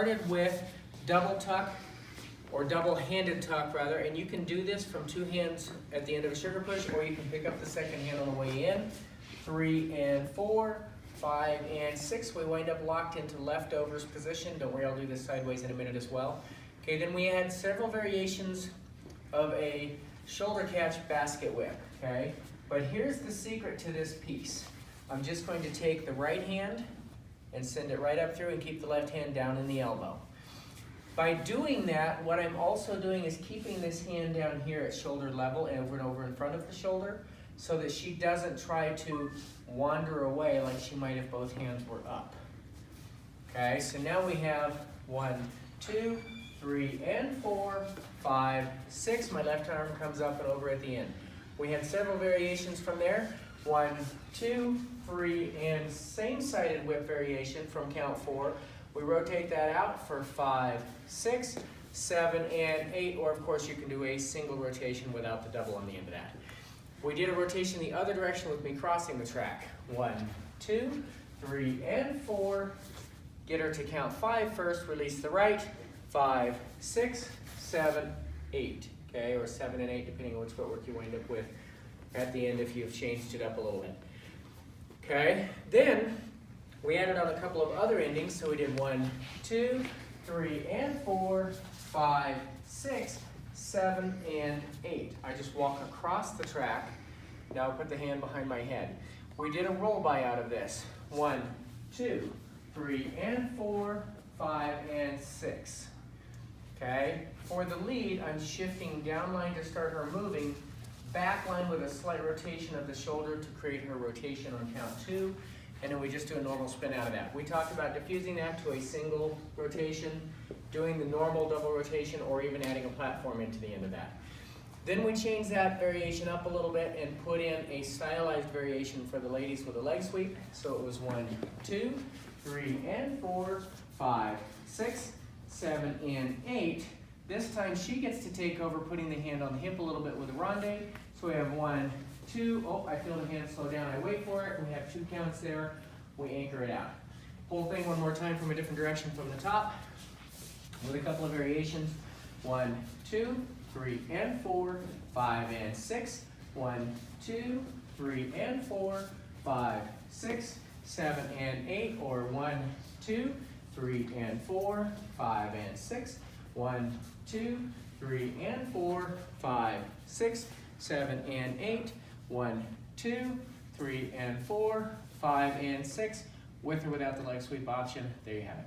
started with double tuck, or double-handed tuck rather, and you can do this from 2 hands at the end of a sugar push, or you can pick up the second hand on the way in. 3 and 4, 5 and 6. We wind up locked into leftovers position. Don't worry, I'll do this sideways in a minute as well. Okay, then we had several variations of a shoulder catch basket whip, okay? But here's the secret to this piece. I'm just going to take the right hand and send it right up through and keep the left hand down in the elbow. By doing that, what I'm also doing is keeping this hand down here at shoulder level and over in front of the shoulder so that she doesn't try to wander away like she might if both hands were up. Okay, so now we have 1, 2, 3, and 4, 5, 6. My left arm comes up and over at the end. We had several variations from there. 1, 2, 3, and same-sided whip variation from count 4. We rotate that out for 5, 6, 7, and 8, or of course you can do a single rotation without the double on the end of that. We did a rotation the other direction with me crossing the track. 1, 2, 3, and 4. Get her to count 5 first, release the right. 5, 6, 7, 8. Okay, or 7 and 8 depending on which footwork you wind up with at the end if you've changed it up a little bit. Okay, then we added on a couple of other endings, so we did 1, 2, 3, and 4, 5, 6, 7, and 8. I just walk across the track. Now put the hand behind my head. We did a roll by out of this. 1, 2, 3, and 4, 5, and 6. Okay, for the lead, I'm shifting down line to start her moving, back line with a slight rotation of the shoulder to create her rotation on count 2. And then we just do a normal spin out of that. We talked about diffusing that to a single rotation, doing the normal double rotation, or even adding a platform into the end of that. Then we change that variation up a little bit and put in a stylized variation for the ladies with a leg sweep. So it was 1, 2, 3, and 4, 5, 6, 7, and 8. This time she gets to take over putting the hand on the hip a little bit with a ronde. So we have 1, 2, oh, I feel the hand slow down. I wait for it. We have 2 counts there. We anchor it out. Whole thing one more time from a different direction from the top with a couple of variations. 1, 2, 3, and 4, 5, and 6. 1, 2, 3, and 4, 5, 6, 7, and 8. Or 1, 2, 3, and 4, 5, and 6. 1, 2, 3, and 4, 5, 6, 7, and 8. 1, 2, 3, and 4, 5, and 6. With or without the leg sweep option. There you have it.